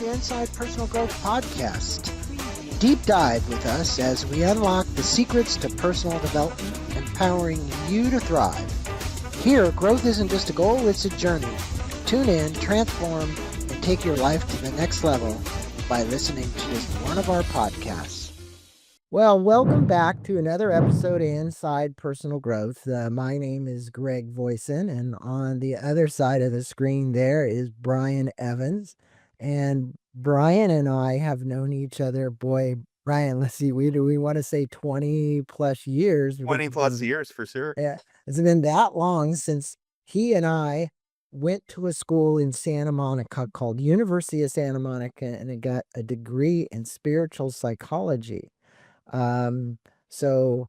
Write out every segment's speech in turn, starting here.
to Inside Personal Growth Podcast. Deep dive with us as we unlock the secrets to personal development, empowering you to thrive. Here, growth isn't just a goal, it's a journey. Tune in, transform, and take your life to the next level by listening to just one of our podcasts. Well, welcome back to another episode of Inside Personal Growth. My name is Greg Voisen, and on the other side of the screen there is Brian Evans. And Brian and I have known each other, boy, Brian, let's see, we want to say 20 plus years. 20 plus years for sure. Yeah, it's been that long since he and I went to a school in Santa Monica called University of Santa Monica, and I got a degree in spiritual psychology. So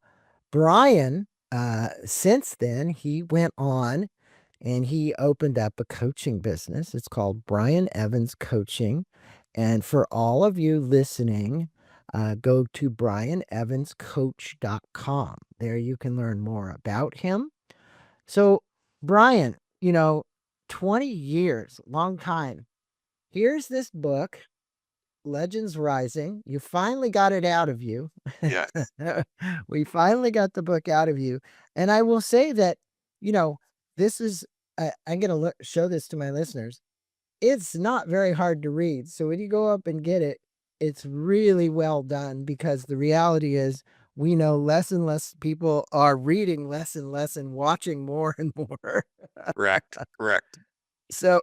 Brian, since then, he went on and he opened up a coaching business. It's called Brian Evans Coaching. And for all of you listening, go to brianevanscoach.com. There you can learn more about him. So, Brian, 20 years, long time. Here's this book, Legends Rising. You finally got it out of you. Yes. We finally got the book out of you. And I will say that, this is, I'm going to show this to my listeners. It's not very hard to read. So when you go up and get it, it's really well done, because the reality is we know less and less people are reading less and less and watching more and more. Correct. So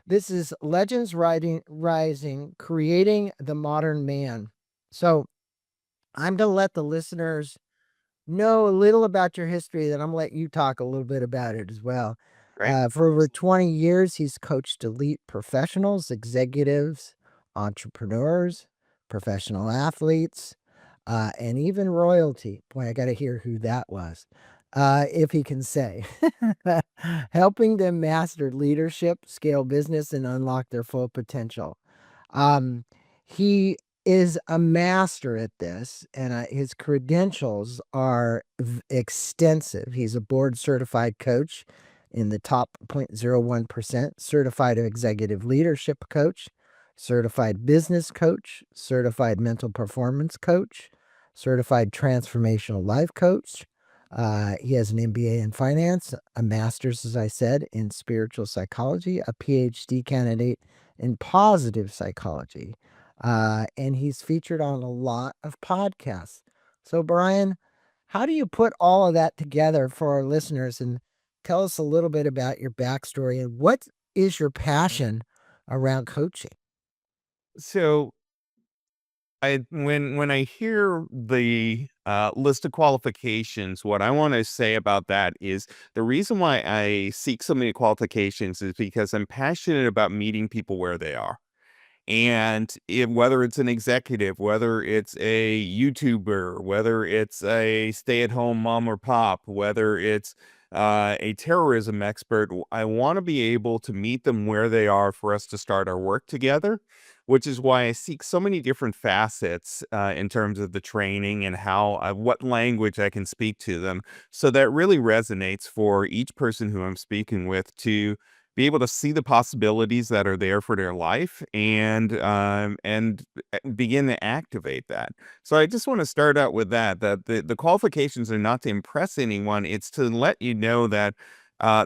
this is Legends Rising, Creating the Modern Man. So I'm going to let the listeners know a little about your history, then I'm going to let you talk a little bit about it as well. Great. For over 20 years, he's coached elite professionals, executives, entrepreneurs, professional athletes, and even royalty. Boy, I got to hear who that was. If he can say, helping them master leadership, scale business, and unlock their full potential. He is a master at this, and his credentials are extensive. He's a board certified coach in the top 0.01%, certified executive leadership coach, certified business coach, certified mental performance coach, certified transformational life coach. He has an MBA in finance, a master's, as I said, in spiritual psychology, a PhD candidate in positive psychology. And he's featured on a lot of podcasts. So, Brian, how do you put all of that together for our listeners, and tell us a little bit about your backstory and what is your passion around coaching? So when I hear the list of qualifications, what I want to say about that is the reason why I seek so many qualifications is because I'm passionate about meeting people where they are. And whether it's an executive, whether it's a YouTuber, whether it's a stay-at-home mom or pop, whether it's a terrorism expert, I want to be able to meet them where they are for us to start our work together, which is why I seek so many different facets in terms of the training and what language I can speak to them. So that really resonates for each person who I'm speaking with to be able to see the possibilities that are there for their life and begin to activate that. So I just want to start out with that the qualifications are not to impress anyone. It's to let you know that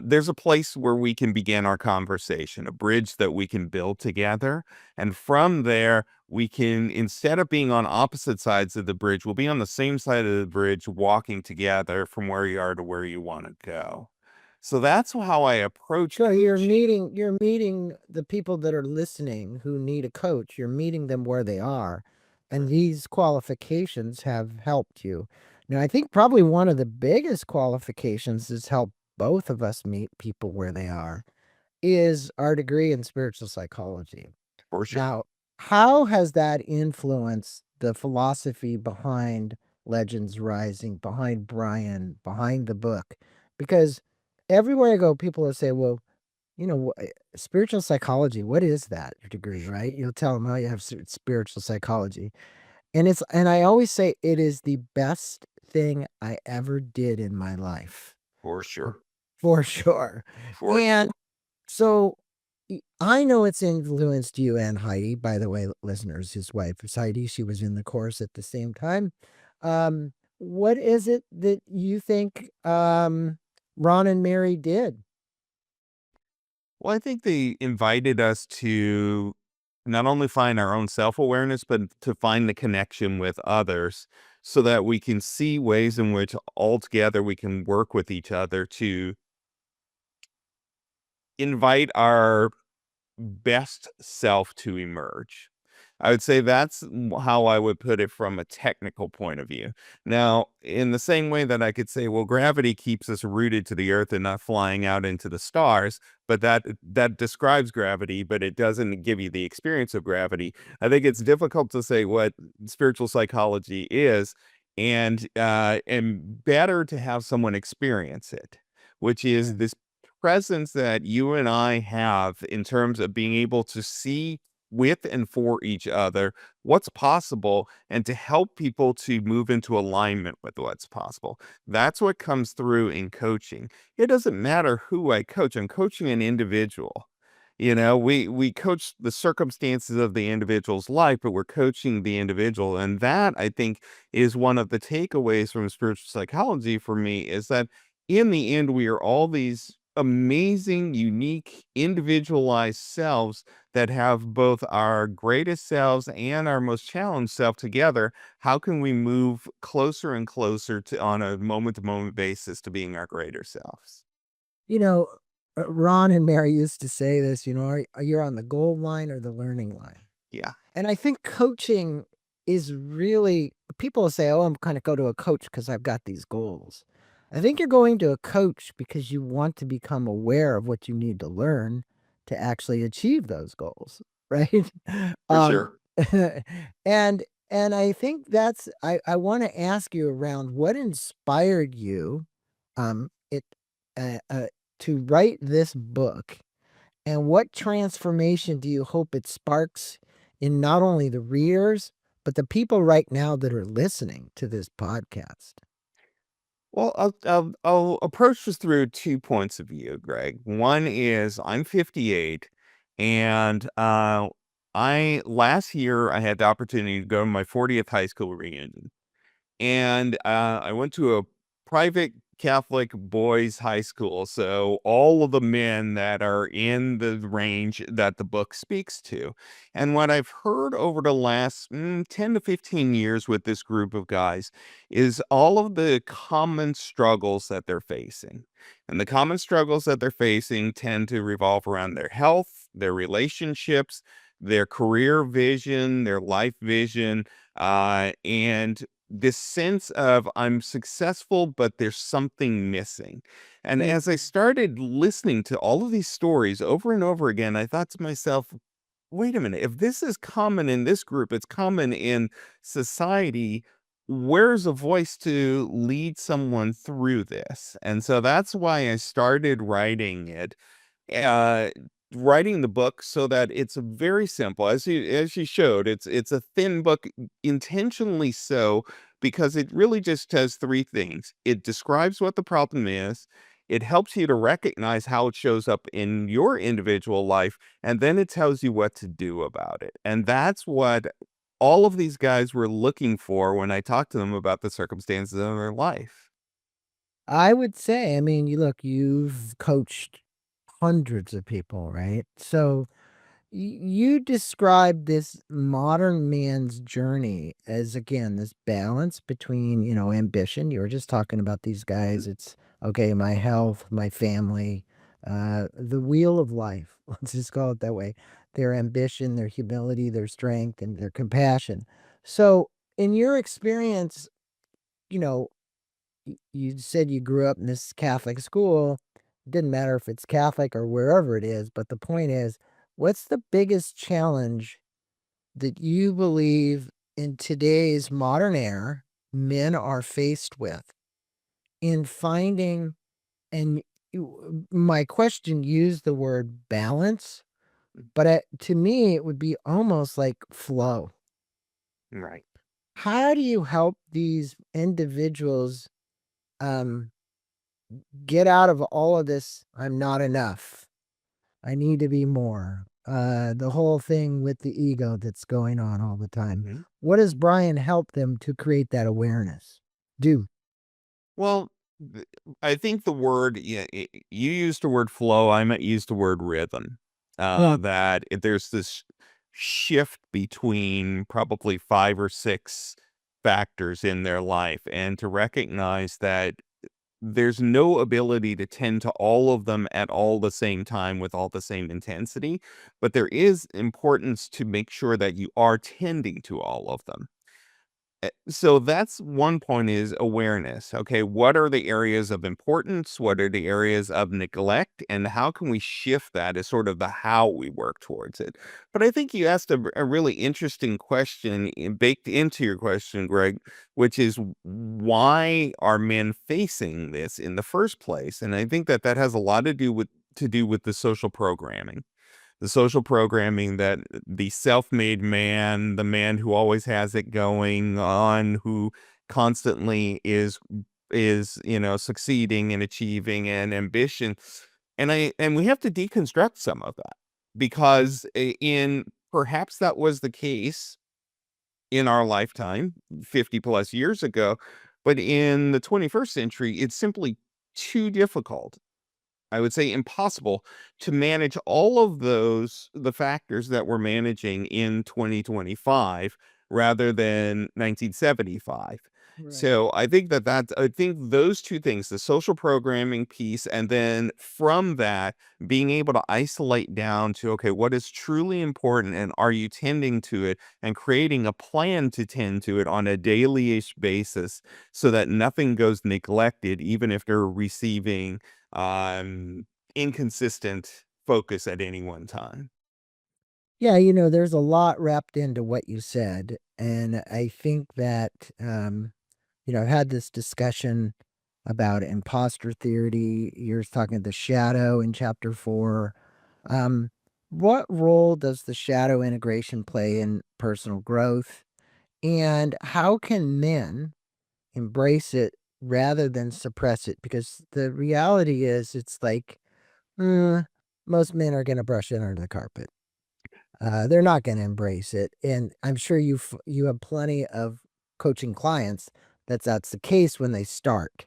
there's a place where we can begin our conversation, a bridge that we can build together. And from there, we can, instead of being on opposite sides of the bridge, we'll be on the same side of the bridge, walking together from where you are to where you want to go. So that's how I approach. So you're meeting the people that are listening who need a coach. You're meeting them where they are, and these qualifications have helped you. Now, I think probably one of the biggest qualifications is help both of us meet people where they are is our degree in spiritual psychology. For sure. Now, how has that influenced the philosophy behind Legends Rising, behind Brian, behind the book? Because everywhere I go, people will say, well, spiritual psychology, what is that degree, right? You'll tell them, oh, you have spiritual psychology. And I always say it is the best thing I ever did in my life. For sure. For sure. For And so I know it's influenced you and Heidi, by the way, listeners. His wife is Heidi. She was in the course at the same time. What is it that you think Ron and Mary did? Well, I think they invited us to not only find our own self-awareness, but to find the connection with others so that we can see ways in which all together we can work with each other to invite our best self to emerge. I would say that's how I would put it from a technical point of view. Now, in the same way that I could say, well, gravity keeps us rooted to the earth and not flying out into the stars, but that describes gravity, but it doesn't give you the experience of gravity. I think it's difficult to say what spiritual psychology is, and better to have someone experience it, which is Yeah. this presence that you and I have in terms of being able to see with and for each other what's possible and to help people to move into alignment with what's possible. That's what comes through in coaching. It doesn't matter who I coach. I'm coaching an individual. We coach the circumstances of the individual's life, but we're coaching the individual. And that, I think, is one of the takeaways from spiritual psychology for me is that in the end, we are all these amazing, unique, individualized selves that have both our greatest selves and our most challenged self together. How can we move closer and closer to on a moment to moment basis to being our greater selves? You know, Ron and Mary used to say this, are you on the goal line or the learning line? Yeah, And I think coaching is really people say, "Oh, I'm gonna go to a coach because I've got these goals." I think you're going to a coach because you want to become aware of what you need to learn to actually achieve those goals, right? for Um, sure. and and I think that's I wanna ask you around what inspired you, it to write this book? And what transformation do you hope it sparks in not only the readers, but the people right now that are listening to this podcast? Well, I'll approach this through 2 points of view, Greg. One is I'm 58, and, I last year, I had the opportunity to go to my 40th high school reunion. And, I went to a private Catholic boys' high school, so all of the men that are in the range that the book speaks to. And what I've heard over the last, 10 to 15 years with this group of guys is all of the common struggles that they're facing. And the common struggles that they're facing tend to revolve around their health, their relationships, their career vision, their life vision, and this sense of I'm successful, but there's something missing. And Mm. as I started listening to all of these stories over and over again, I thought to myself, wait a minute, if this is common in this group, it's common in society. Where's a voice to lead someone through this? And so that's why I started writing it uh, writing the book so that it's very simple. As you showed, it's a thin book, intentionally so, because it really just does 3 things. It describes what the problem is, it helps you to recognize how it shows up in your individual life, and then it tells you what to do about it. And that's what all of these guys were looking for when I talked to them about the circumstances of their life. I would say, I mean, you've coached hundreds of people, right? So you describe this modern man's journey as again this balance between ambition. You were just talking about these guys. It's okay, my health, my family, the wheel of life. Let's just call it that way. Their ambition, their humility, their strength, and their compassion. So, in your experience, you know, you said you grew up in this Catholic school. Didn't matter if it's Catholic or wherever it is, but the point is, what's the biggest challenge that you believe in today's modern era men are faced with in finding and my question used the word balance, but to me it would be almost like flow. Right. How do you help these individuals um, get out of all of this? I'm not enough. I need to be more. The whole thing with the ego that's going on all the time. Mhm. What does Brian help them to create that awareness? Do. Well, I think the word, yeah, you used the word flow. I might use the word rhythm. Mm, There's this shift between probably five or six factors in their life, and to recognize that there's no ability to tend to all of them at all the same time with all the same intensity, but there is importance to make sure that you are tending to all of them. So that's one point is awareness. Okay, what are the areas of importance? What are the areas of neglect? And how can we shift that as sort of the how we work towards it? But I think you asked a really interesting question baked into your question, Greg, which is why are men facing this in the first place? And I think that that has a lot to do with the social programming that the self-made man, the man who always has it going on, who constantly succeeding and achieving and ambition. And we have to deconstruct some of that because in perhaps that was the case in our lifetime 50 plus years ago, but in the 21st century, it's simply too difficult, I would say impossible, to manage all of the factors that we're managing in 2025 rather than 1975. right. So I think those two things, the social programming piece, and then from that, being able to isolate down to, okay, what is truly important and are you tending to it and creating a plan to tend to it on a daily-ish basis so that nothing goes neglected, even if they're receiving um, inconsistent focus at any one time. Yeah, there's a lot wrapped into what you said. And I think that, I've had this discussion about imposter theory. You're talking the shadow in chapter 4. Um, what role does the shadow integration play in personal growth? And how can men embrace it rather than suppress it? Because the reality is, it's like, uh, most men are going to brush it under the carpet. They're not going to embrace it, and I'm sure you have plenty of coaching clients that's the case when they start.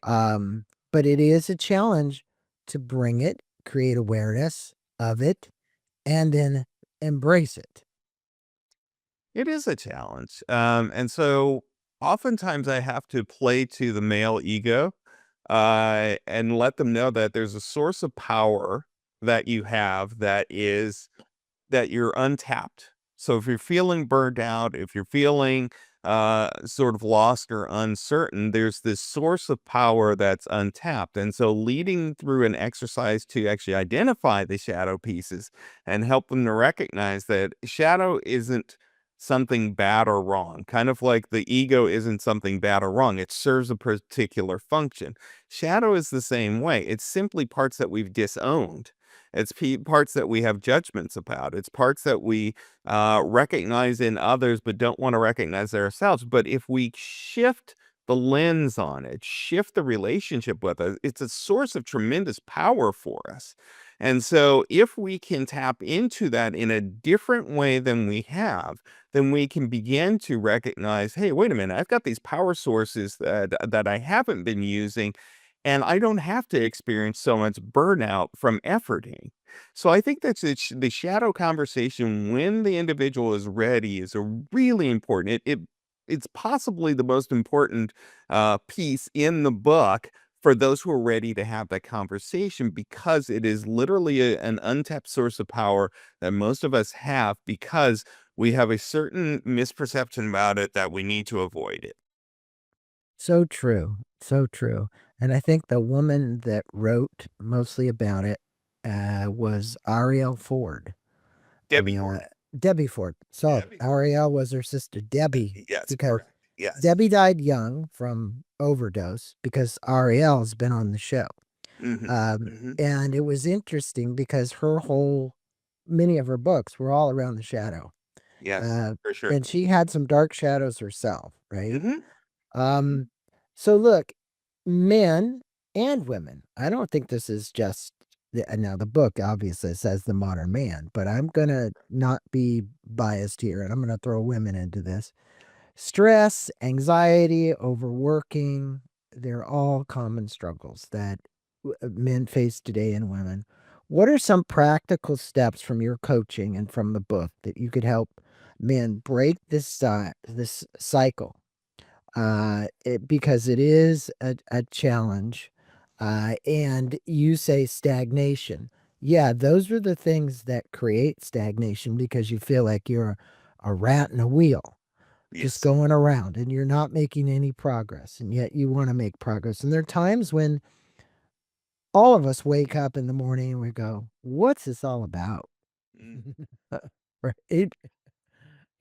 Um, but it is a challenge to bring it, create awareness of it, and then embrace it. It is a challenge. And so oftentimes I have to play to the male ego and let them know that there's a source of power that you have that you're untapped. So if you're feeling burned out, if you're feeling sort of lost or uncertain, there's this source of power that's untapped. And so leading through an exercise to actually identify the shadow pieces and help them to recognize that shadow isn't something bad or wrong, kind of like the ego isn't something bad or wrong. It serves a particular function. Shadow is the same way. It's simply parts that we've disowned. It's parts that we have judgments about. It's parts that we recognize in others, but don't want to recognize ourselves. But if we shift the lens on it, shift the relationship with it, it's a source of tremendous power for us. And so, if we can tap into that in a different way than we have, then we can begin to recognize, hey, wait a minute, I've got these power sources that I haven't been using, and I don't have to experience so much burnout from efforting. So I think that's the shadow conversation when the individual is ready is a really important. It's possibly the most important piece in the book for those who are ready to have that conversation because it is literally an untapped source of power that most of us have because we have a certain misperception about it that we need to avoid it. So true, so true. And I think the woman that wrote mostly about it was Ariel Ford. Debbie The Ford. Debbie Ford. So Debbie Ford. Ariel was her sister Debbie Yes, because correct. Yes. Debbie died young from overdose because Ariel's been on the show. Mhm. Mhm. And it was interesting because many of her books were all around the shadow. Yes, Uh, for sure. and she had some dark shadows herself, right? Mhm. Mhm. Um, so look, men and women, I don't think this is just now the book obviously says the modern man, but I'm gonna not be biased here, and I'm gonna throw women into this. Stress, anxiety, overworking, they're all common struggles that men face today and women. What are some practical steps from your coaching and from the book that you could help men break this cycle? Because it is a challenge, and you say stagnation. Yeah, those are the things that create stagnation because you feel like you're a rat in a wheel just Yes. going around and you're not making any progress, and yet you want to make progress. And there are times when all of us wake up in the morning and we go, "What's this all about?" Mm. Right?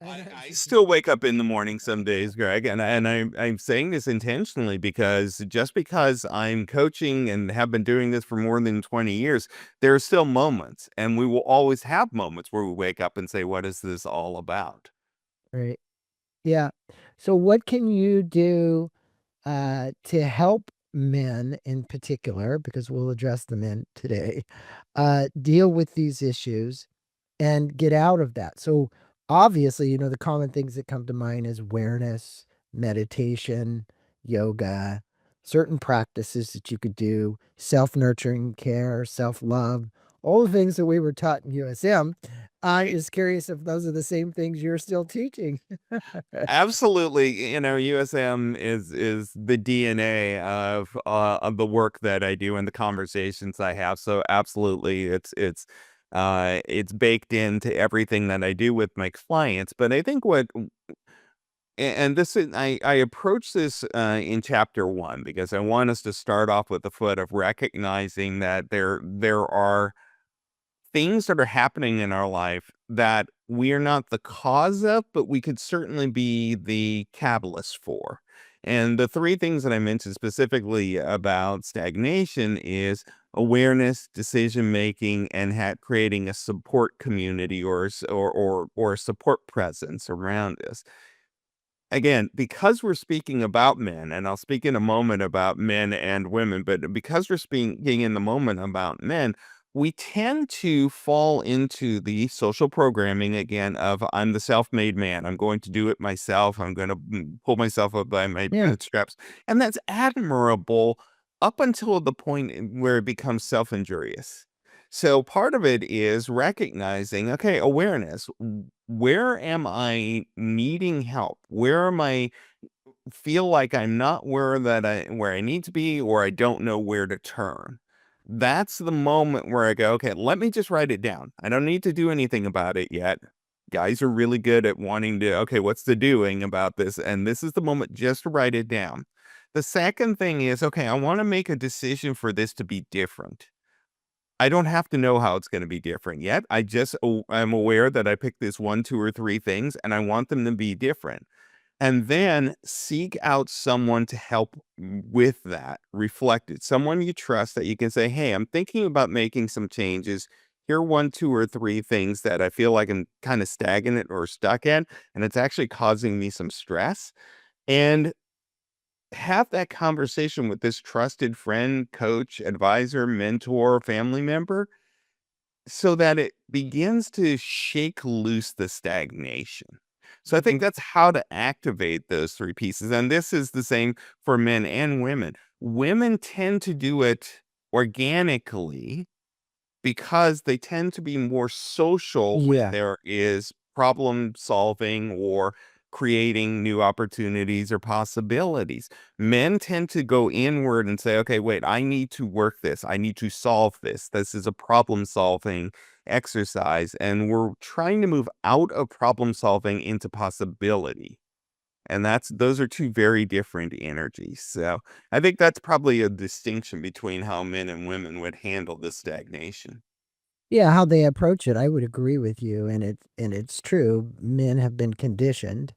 And I still wake up in the morning some days, Greg, and I'm saying this intentionally because just because I'm coaching and have been doing this for more than 20 years, there are still moments, and we will always have moments where we wake up and say, "What is this all about?" right. Yeah. So what can you do to help men in particular, because we'll address the men today, deal with these issues and get out of that? So obviously, the common things that come to mind is awareness, meditation, yoga, certain practices that you could do, self-nurturing care, self-love, all the things that we were taught in USM. I is curious if those are the same things you're still teaching. Absolutely, USM is the DNA of the work that I do and the conversations I have. So absolutely, it's baked into everything that I do with my clients. But I think and this is I approach this in chapter one because I want us to start off with the foot of recognizing that there are things that are happening in our life that we are not the cause of, but we could certainly be the catalyst for. And the three things that I mentioned specifically about stagnation is awareness, decision making, and creating a support community or a support presence around us. Again, because we're speaking about men, and I'll speak in a moment about men and women, but because we're speaking in the moment about men, we tend to fall into the social programming again of I'm the self-made man. I'm going to do it myself. I'm going to pull myself up by my Yeah. bootstraps. And that's admirable up until the point where it becomes self-injurious. So part of it is recognizing, okay, awareness. Where am I needing help? Where am I feel like I'm not where I need to be, or I don't know where to turn? That's the moment where I go, okay, let me just write it down. I don't need to do anything about it yet. Guys are really good at wanting to, okay, what's the doing about this? And this is the moment just to write it down. The second thing is, okay, I want to make a decision for this to be different. I don't have to know how it's gonna be different yet. I'm aware that I picked this 1, 2, or 3 things, and I want them to be different. And then seek out someone to help with that, reflect it. Someone you trust that you can say, "Hey, I'm thinking about making some changes. Here are 1, 2, or 3 things that I feel like I'm kinda stagnant or stuck in, and it's actually causing me some stress." And have that conversation with this trusted friend, coach, advisor, mentor, family member so that it begins to shake loose the stagnation. So I think Mhm. that's how to activate those three pieces. And this is the same for men and women. Women tend to do it organically because they tend to be more social when Yeah. there is problem solving or creating new opportunities or possibilities. Men tend to go inward and say, okay, wait, I need to work this. I need to solve this. This is a problem solving exercise. And we're trying to move out of problem solving into possibility. And those are two very different energies. So I think that's probably a distinction between how men and women would handle this stagnation. Yeah, how they approach it, I would agree with you, and it's true. Men have been conditioned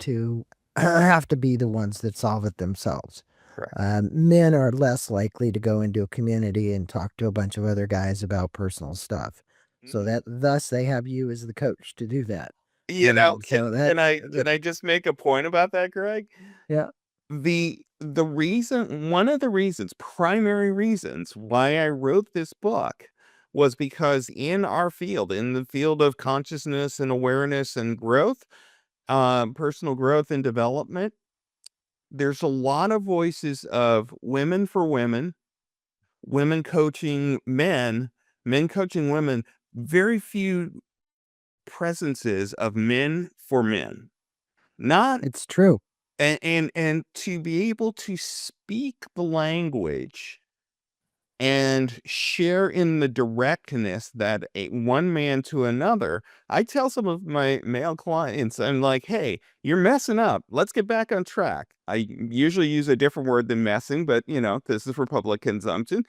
to have to be the ones that solve it themselves. Correct. Men are less likely to go into a community and talk to a bunch of other guys about personal stuff. So Mhm. that thus they have you as the coach to do that. You know, So that can I just make a point about that, Greg? yeah. One of the reasons, primary reasons why I wrote this book was because in our field, in the field of consciousness and awareness and growth, personal growth and development, there's a lot of voices of women for women, women coaching men, men coaching women, very few presences of men for men. Not It's true. and to be able to speak the language and share in the directness that one man to another. I tell some of my male clients, I'm like, hey, you're messing up. Let's get back on track. I usually use a different word than messing, but this is for public consumption.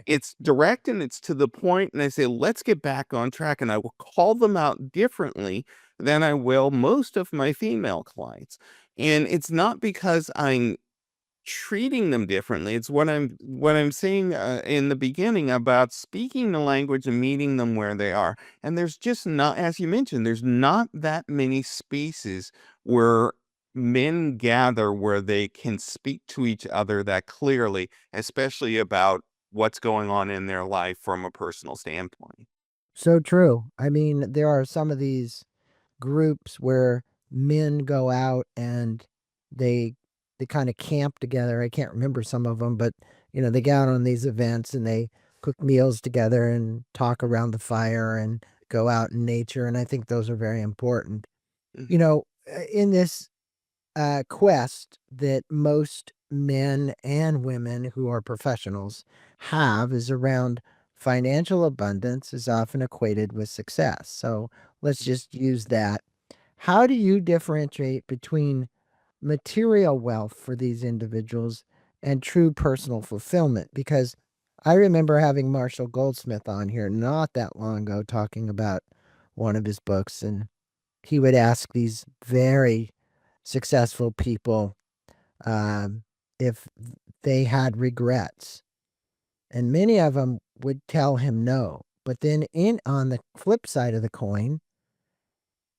It's direct and it's to the point, and I say, let's get back on track. And I will call them out differently than I will most of my female clients. And it's not because I'm treating them differently. It's what I'm saying in the beginning about speaking the language and meeting them where they are. And there's just not, as you mentioned, there's not that many spaces where men gather where they can speak to each other that clearly, especially about what's going on in their life from a personal standpoint. So true. I mean, there are some of these groups where men go out and they they kind of camp together. I can't remember some of them, but they go out on these events and they cook meals together and talk around the fire and go out in nature. And I think those are very important. Mhm. In this quest that most men and women who are professionals have is around financial abundance is often equated with success. So let's just use that. How do you differentiate between material wealth for these individuals and true personal fulfillment? Because I remember having Marshall Goldsmith on here not that long ago talking about one of his books, and he would ask these very successful people um, if they had regrets. And many of them would tell him no. But then on the flip side of the coin,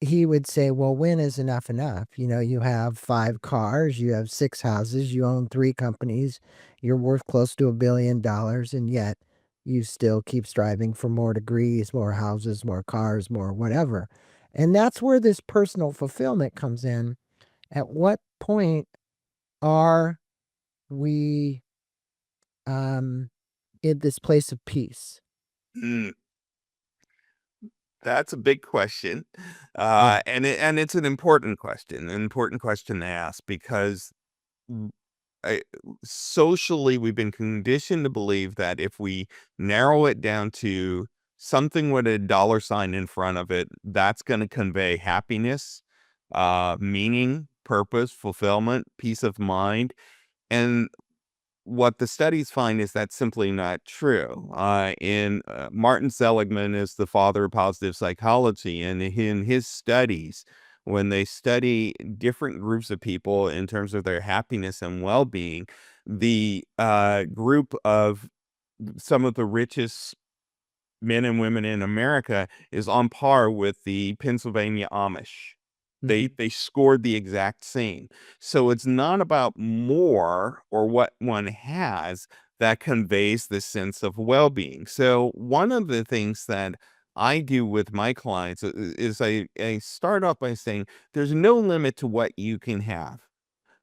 he would say, well, when is enough enough? You have 5 cars, you have 6 houses, you own 3 companies, you're worth close to $1 billion, and yet you still keep striving for more degrees, more houses, more cars, more whatever. And that's where this personal fulfillment comes in. At what point are we in this place of peace? Mm, that's a big question, Yeah. and it's an important question to ask because Mm, I socially, we've been conditioned to believe that if we narrow it down to something with a dollar sign in front of it, that's gonna convey happiness, meaning, purpose, fulfillment, peace of mind, and what the studies find is that's simply not true. Martin Seligman is the father of positive psychology, and in his studies, when they study different groups of people in terms of their happiness and well-being, the group of some of the richest men and women in America is on par with the Pennsylvania Amish. They Mhm. they scored the exact same. So it's not about more or what one has that conveys this sense of well-being. So one of the things that I do with my clients is I start off by saying there's no limit to what you can have.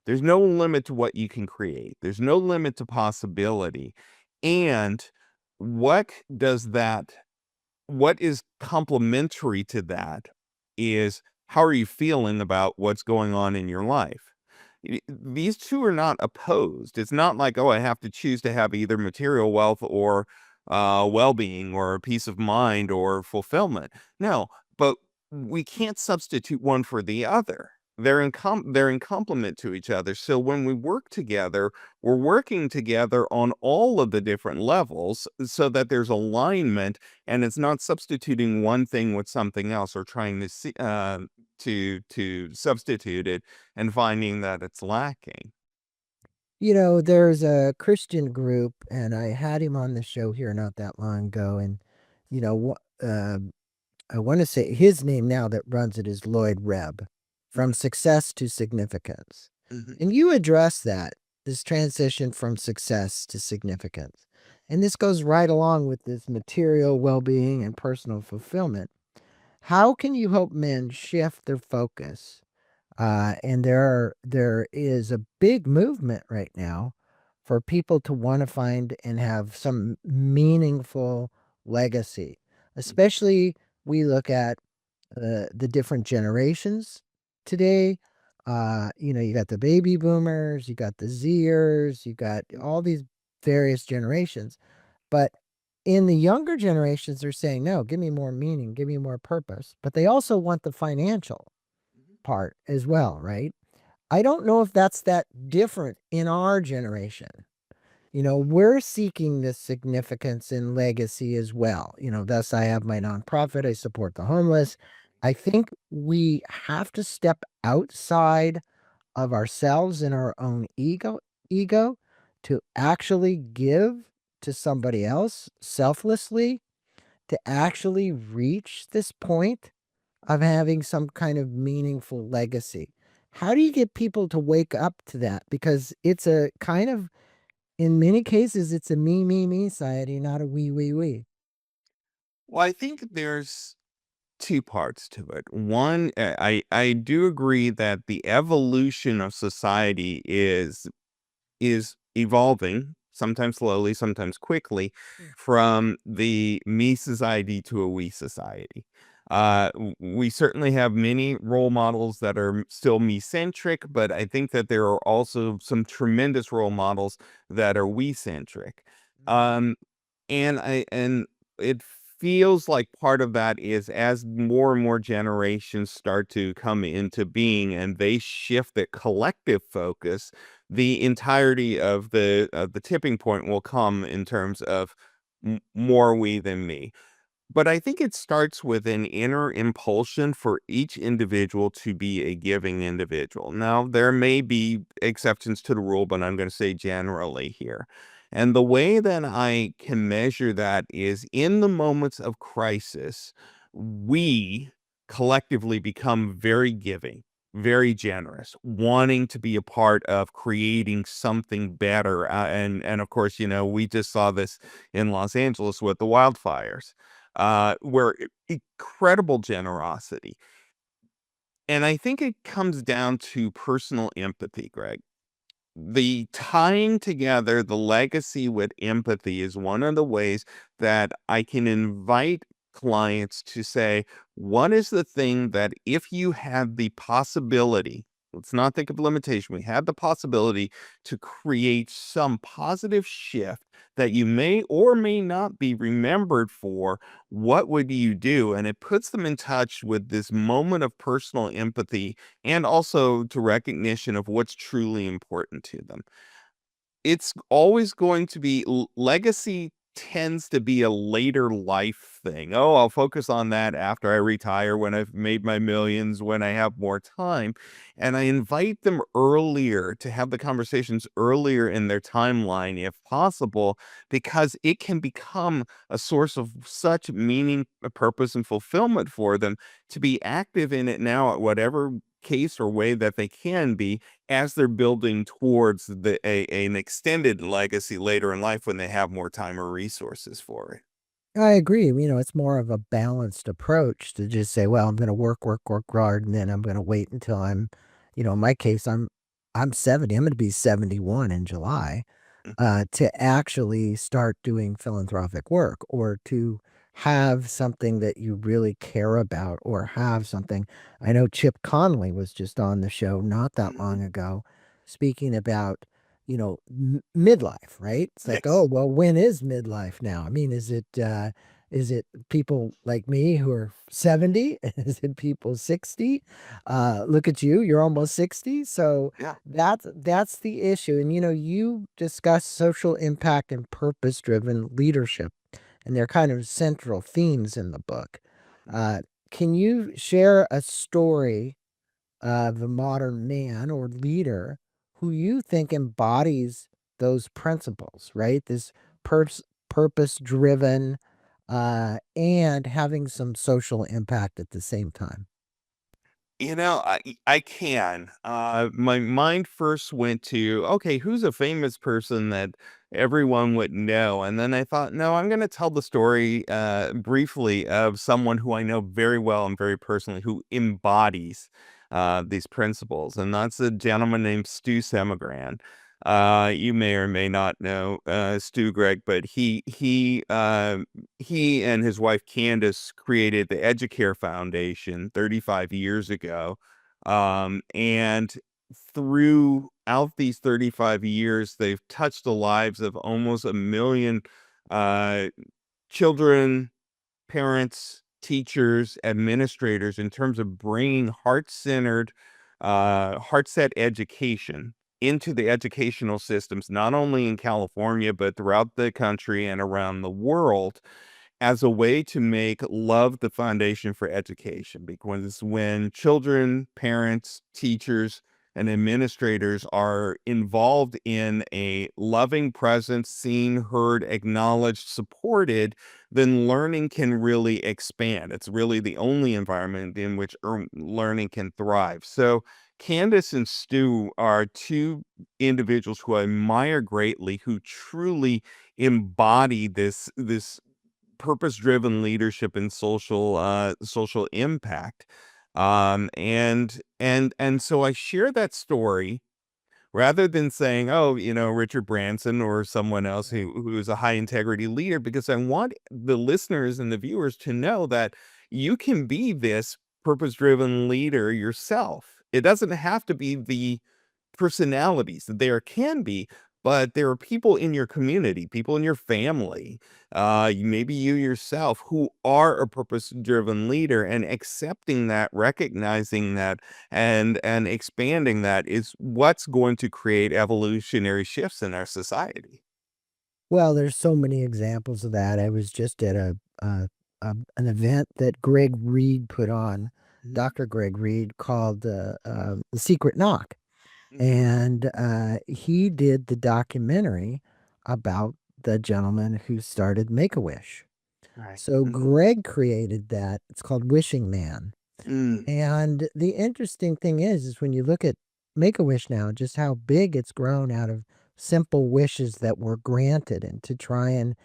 There's no limit to what you can create. There's no limit to possibility. And what does that what is complementary to that is how are you feeling about what's going on in your life? These two are not opposed. It's not like, oh, I have to choose to have either material wealth or well-being or peace of mind or fulfillment. No, but we can't substitute one for the other. They're in complement to each other. So when we work together, we're working together on all of the different levels so that there's alignment and it's not substituting one thing with something else or trying to see to substitute it and finding that it's lacking. There's a Christian group, and I had him on the show here not that long ago, and you know, wha- um, I want to say his name now that runs it is Lloyd Rebb, from Mhm, success to significance, mhm, and you address that this transition from success to significance. And this goes right along with this material well being and personal fulfillment. How can you help men shift their focus? And there is a big movement right now for people to want to find and have some meaningful legacy. Especially we look at the different generations today. You got the baby boomers, you got the Zers, you got all these various generations. But in the younger generations, they're saying, no, give me more meaning, give me more purpose. But they also want the financial part as well, right? I don't know if that's that different in our generation. We're seeking this significance and legacy as well. Thus I have my nonprofit, I support the homeless. I think we have to step outside of ourselves and our own ego to actually give to somebody else selflessly, to actually reach this point of having some kind of meaningful legacy. How do you get people to wake up to that? Because it's a kind of, in many cases, it's a me society, not a we. Well, I think there's two parts to it. One, I do agree that the evolution of society is evolving, sometimes slowly, sometimes quickly, from the me society to a we society. We certainly have many role models that are still me centric, but I think that there are also some tremendous role models that are we centric. Um, and it feels like part of that is as more and more generations start to come into being and they shift the collective focus, the entirety of the tipping point will come in terms of more we than me. But I think it starts with an inner impulsion for each individual to be a giving individual. Now, there may be exceptions to the rule, but I'm going to say generally here. And the way that I can measure that is in the moments of crisis, we collectively become very giving, very generous, wanting to be a part of creating something better. And of course, we just saw this in Los Angeles with the wildfires where incredible generosity. And I think it comes down to personal empathy, Greg. The tying together the legacy with empathy is one of the ways that I can invite clients to say, what is the thing that if you had the possibility, let's not think of limitation, we had the possibility to create some positive shift that you may or may not be remembered for, what would you do? And it puts them in touch with this moment of personal empathy and also to recognition of what's truly important to them. It's always going to be legacy tends to be a later life thing. Oh, I'll focus on that after I retire, when I've made my millions, when I have more time. And I invite them earlier to have the conversations earlier in their timeline, if possible, because it can become a source of such meaning, purpose, and fulfillment for them to be active in it now at whatever case or way that they can be as they're building towards an extended legacy later in life when they have more time or resources for it. I agree. It's more of a balanced approach to just say, well, I'm going to work hard, and then I'm going to wait until in my case, I'm 70. I'm going to be 71 in July. To actually start doing philanthropic work, or to have something that you really care about, or have something. I know Chip Conley was just on the show not that Mhm. long ago speaking about, midlife, right? It's like, oh, Yes. well, when is midlife now? I mean, is it people like me who are 70? Is it people 60? Look at you, you're almost 60. So Yeah. that's the issue. And you discuss social impact and purpose-driven leadership, and they're kind of central themes in the book. Uh, can you share a story of a modern man or leader who you think embodies those principles, right? This purpose-driven, and having some social impact at the same time. I can. My mind first went to, okay, who's a famous person that everyone would know. And then I thought, no, I'm going to tell the story briefly of someone who I know very well and very personally who embodies these principles. And that's a gentleman named Stu Semigran. You may or may not know Stu, Greg, but he and his wife Candace created the Educare Foundation 35 years ago, and throughout these 35 years, they've touched the lives of almost 1 million uh, children, parents, teachers, administrators in terms of bringing heart-centered, heart-set education into the educational systems, not only in California, but throughout the country and around the world, as a way to make love the foundation for education. Because when children, parents, teachers, and administrators are involved in a loving presence, seen, heard, acknowledged, supported, then learning can really expand. It's really the only environment in which learning can thrive. So, Candace and Stu are two individuals who I admire greatly, who truly embody this purpose-driven leadership and social impact. And so I share that story rather than saying, "Oh, Richard Branson or someone else who is a high integrity leader," because I want the listeners and the viewers to know that you can be this purpose-driven leader yourself. It doesn't have to be the personalities. There can be, but there are people in your community, people in your family, maybe you yourself, who are a purpose-driven leader, and accepting that, recognizing that, and expanding that is what's going to create evolutionary shifts in our society. Well, there's so many examples of that. I was just at an event that Greg Reed put on, Mhm, Dr. Greg Reed, called The Secret Knock. mhm. And he did the documentary about the gentleman who started Make a Wish. Right. So Mhm. Greg created that. It's called Wishing Man. Mm, And the interesting thing is when you look at Make-A-Wish now, just how big it's grown out of simple wishes that were granted and to try and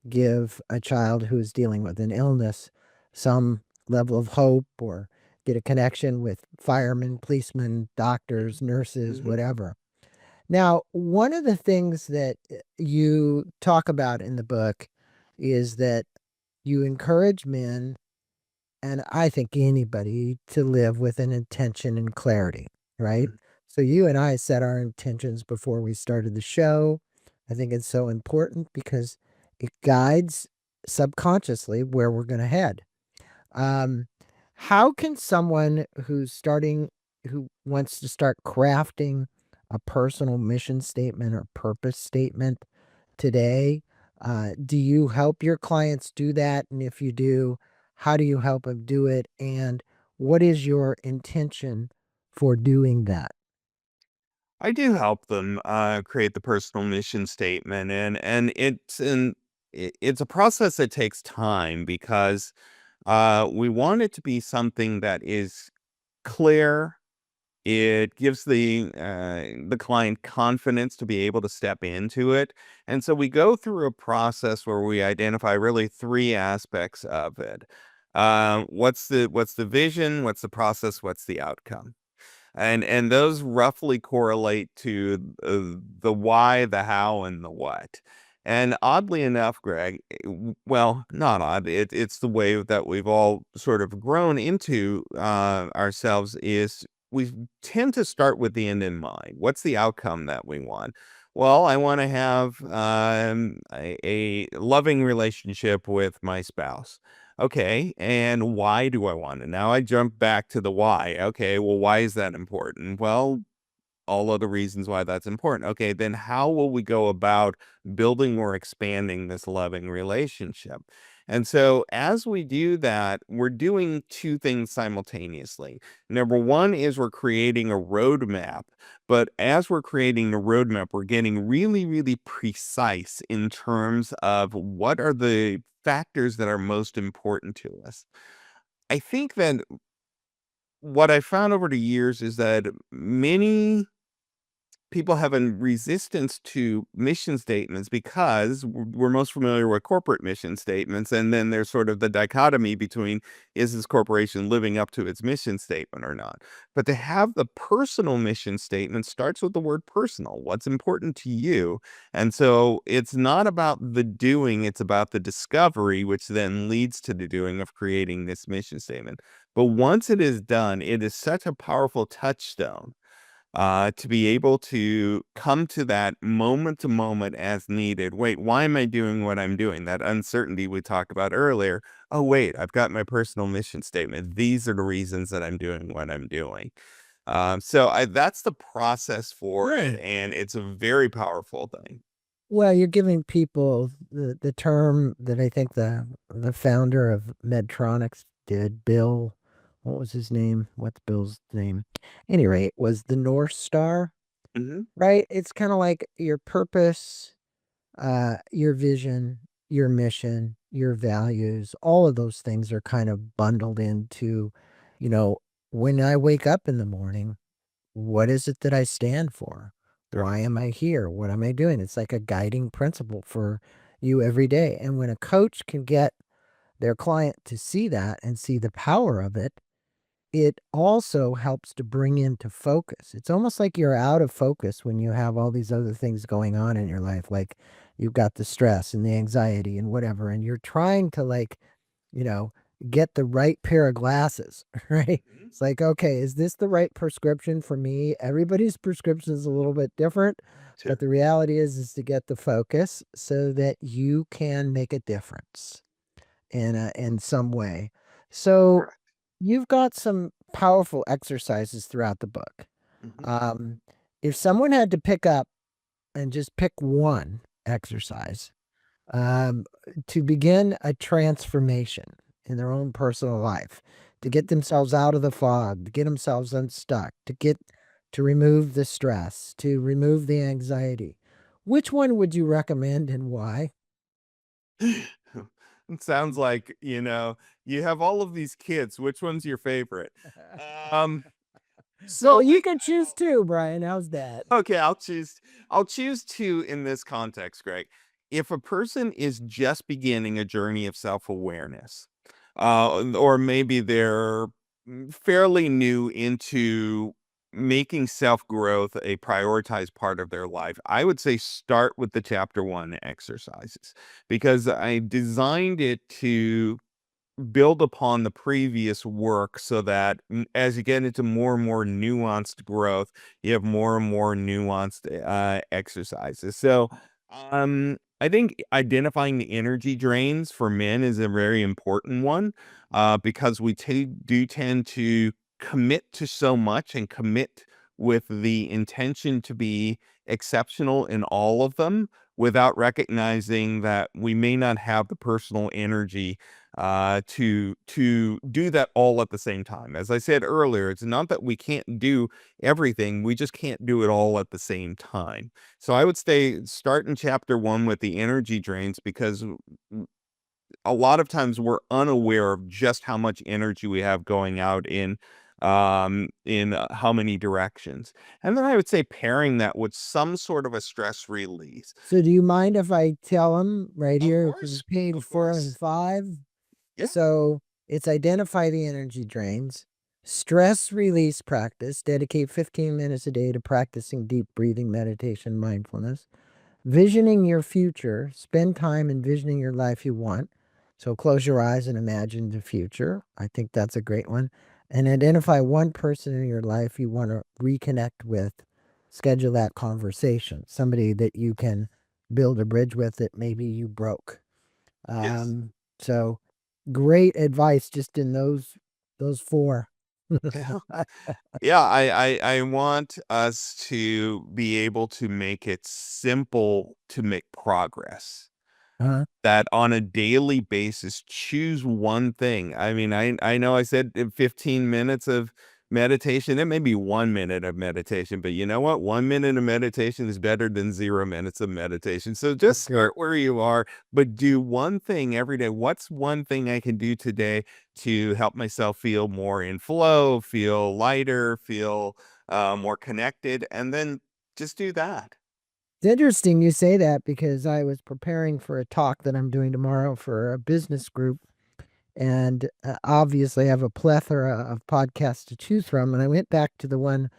give a child who is dealing with an illness some level of hope or get a connection with firemen, policemen, doctors, nurses, mhm, whatever. Now, one of the things that you talk about in the book is that you encourage men and I think anybody to live with an intention and clarity, right? mhm, So you and I set our intentions before we started the show. I think it's so important because it guides subconsciously where we're going to head. Um, how can someone who wants to start crafting a personal mission statement or purpose statement today, do you help your clients do that? And if you do, how do you help them do it? And what is your intention for doing that? I do help them create the personal mission statement, and it's a process that takes time because we want it to be something that is clear. It gives the client confidence to be able to step into it, and so we go through a process where we identify really three aspects of it. What's the vision? What's the process? What's the outcome? And those roughly correlate to the why, the how, and the what. And oddly enough, Greg, well, not odd, it's the way that we've all sort of grown into ourselves is we tend to start with the end in mind. What's the outcome that we want? Well, I want to have a loving relationship with my spouse. Okay, and why do I want it? Now I jump back to the why. Okay, well, why is that important? Well, all of the reasons why that's important. Okay, then how will we go about building or expanding this loving relationship? And so, as we do that, we're doing two things simultaneously. Number one is we're creating a roadmap, but as we're creating the roadmap, we're getting really, really precise in terms of what are the factors that are most important to us. I think that what I found over the years is that many people have a resistance to mission statements because we're most familiar with corporate mission statements. And then there's sort of the dichotomy between, is this corporation living up to its mission statement or not? But to have the personal mission statement starts with the word personal, what's important to you. And so it's not about the doing, it's about the discovery, which then leads to the doing of creating this mission statement. But once it is done, it is such a powerful touchstone to be able to come to that moment to moment as needed. Wait, why am I doing what I'm doing? That uncertainty we talked about earlier. Oh, wait, I've got my personal mission statement. These are the reasons that I'm doing what I'm doing. That's the process for it, Right. and it's a very powerful thing. Well, you're giving people the term that I think the founder of Medtronics did, Bill, what was his name? What's Bill's name? Any rate, was the North Star, Hmm. right? It's kind of like your purpose, your vision, your mission, your values, all of those things are kind of bundled into, you know, when I wake up in the morning, what is it that I stand for? Right. Why am I here? What am I doing? It's like a guiding principle for you every day. And when a coach can get their client to see that and see the power of it, it also helps to bring into focus. It's almost like you're out of focus when you have all these other things going on in your life. Like you've got the stress and the anxiety and whatever, and you're trying to you know, get the right pair of glasses, right? Mhm. It's like, okay, is this the right prescription for me? Everybody's prescription is a little bit different, but Sure. the reality is to get the focus so that you can make a difference in some way. So Correct. you've got some powerful exercises throughout the book. Hmm. Um, if someone had to pick up and just pick one exercise, um, to begin a transformation in their own personal life, to Hmm. get themselves out of the fog, to get themselves unstuck, to remove the stress, to remove the anxiety. Which one would you recommend and why? It sounds like, you have all of these kids. Which one's your favorite? Um, Well, so you can choose two, Brian. How's that? okay, I'll choose two in this context, Greg. If a person is just beginning a journey of self-awareness, or maybe they're fairly new into making self-growth a prioritized part of their life, I would say start with the chapter 1 exercises because I designed it to build upon the previous work so that as you get into more and more nuanced growth, you have more and more nuanced exercises. I think identifying the energy drains for men is a very important one because do tend to commit to so much and commit with the intention to be exceptional in all of them without recognizing that we may not have the personal energy to do that all at the same time. As I said earlier, it's not that we can't do everything, we just can't do it all at the same time. So I would say start in chapter 1 with the energy drains because a lot of times we're unaware of just how much energy we have going out in how many directions. And then I would say pairing that with some sort of a stress release. So do you mind if I tell them right Of here from course. page Of 4 and course. 5? Yeah. So it's identify the energy drains, stress release practice, dedicate 15 minutes a day to practicing deep breathing, meditation, mindfulness, visioning your future, spend time envisioning your life you want. So close your eyes and imagine the future. I think that's a great one. And identify one person in your life you want to reconnect with. Schedule that conversation, somebody that you can build a bridge with that maybe you broke. Yes. So great advice just in those 4. Yeah. Yeah, I want us to be able to make it simple to make progress. Uh-huh. That on a daily basis, choose one thing. I mean, I know I said 15 minutes of meditation. It may be 1 minute of meditation, but you know what? 1 minute of meditation is better than 0 minutes of meditation. So just Good. start where you are, but do one thing every day. What's one thing I can do today to help myself feel more in flow, feel lighter, feel more connected? And then Just do that. It's interesting you say that because I was preparing for a talk that I'm doing tomorrow for a business group. And obviously, I have a plethora of podcasts to choose from. And I went back to the one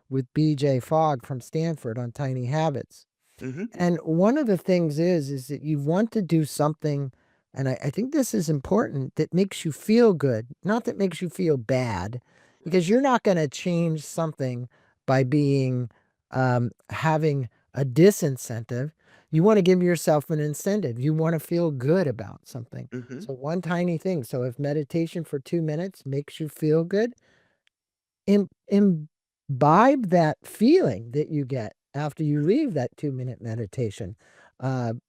with BJ Fogg from Stanford on tiny habits. Mhm, And one of the things is that you want to do something, and I think this is important, that makes you feel good, not that makes you feel bad, because you're not going to change something by being having a disincentive. You want to give yourself an incentive. You want to feel good about something. mhm, So one tiny thing. So if meditation for 2 minutes makes you feel good, imbibe that feeling that you get after you leave that 2 minute meditation.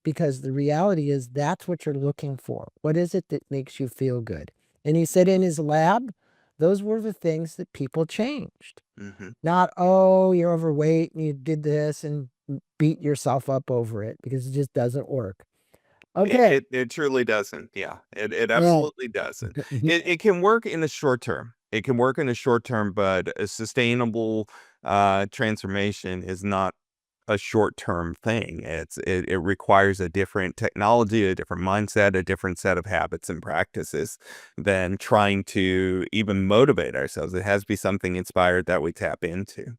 Because the reality is that's what you're looking for. What is it that makes you feel good? And he said in his lab, those were the things that people changed. mhm. Not, oh, you're overweight and you did this and beat yourself up over it because it just doesn't work. It Okay. it it truly doesn't. Yeah, it Yeah. absolutely doesn't. It can work in the short term. It can work in the short term, but a sustainable, transformation is not a short-term thing. It requires a different technology, a different mindset, a different set of habits and practices than trying to even motivate ourselves. It has to be something inspired that we tap into.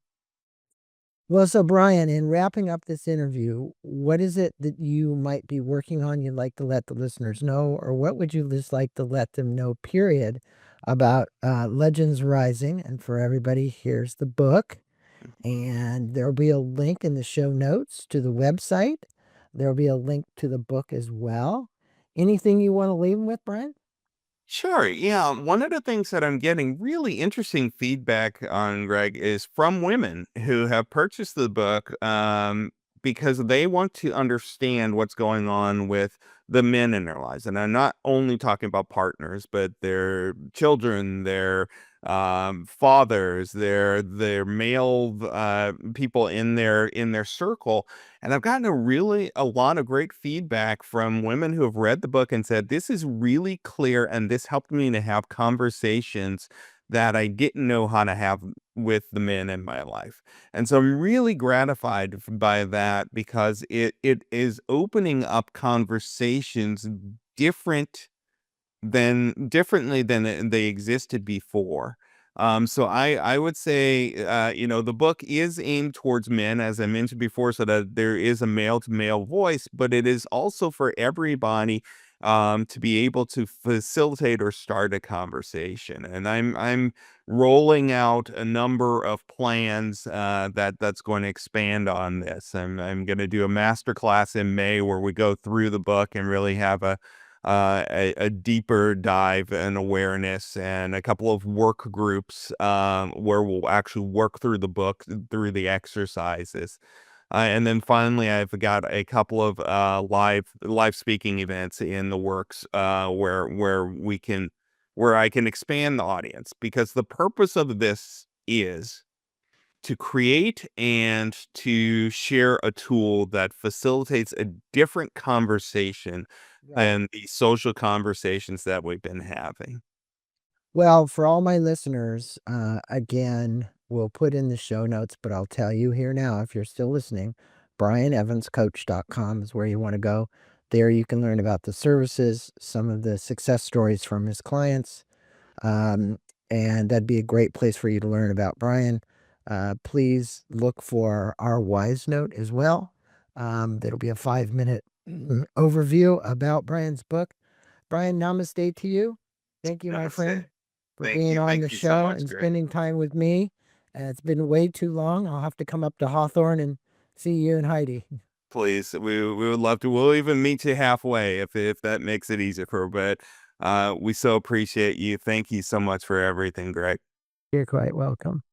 Well, so Brian, in wrapping up this interview, what is it that you might be working on you'd like to let the listeners know, or what would you just like to let them know, period, about Legends Rising? And for everybody, here's the book. And there'll be a link in the show notes to the website. There'll be a link to the book as well. Anything you want to leave them with, Brian? Sure. Yeah. One of the things that I'm getting really interesting feedback on, Greg, is from women who have purchased the book because they want to understand what's going on with the men in their lives. And I'm not only talking about partners, but their children, their fathers, their male people in their circle. And I've gotten a lot of great feedback from women who have read the book and said, this is really clear. And this helped me to have conversations that I didn't know how to have with the men in my life. And so I'm really gratified by that because it is opening up conversations different differently than they existed before. So I would say, the book is aimed towards men, as I mentioned before, so that there is a male to male voice, but it is also for everybody to be able to facilitate or start a conversation. And I'm rolling out a number of plans that's going to expand on this. I'm going to do a master class in May where we go through the book and really have a deeper dive and awareness, and a couple of work groups where we'll actually work through the book through the exercises. And then finally, I've got a couple of live speaking events in the works where I can expand the audience, because the purpose of this is to create and to share a tool that facilitates a different conversation Right. than the social conversations that we've been having. Well, for all my listeners, again, we'll put in the show notes, but I'll tell you here now, if you're still listening, brianevanscoach.com is where you want to go. There you can learn about the services, some of the success stories from his clients, um, and that'd be a great place for you to learn about Brian. Please look for our Wise Note as well. That'll be a 5 minute overview about Brian's book. Brian, namaste to you. Thank you, my friend, Namaste. for being on the Thank you so show much, and Greg. spending time with me. It's been way too long. I'll have to come up to Hawthorne and see you and Heidi. Please, we would love to. We'll even meet you halfway if that makes it easier for. But we so appreciate you. Thank you so much for everything, Greg. You're quite welcome.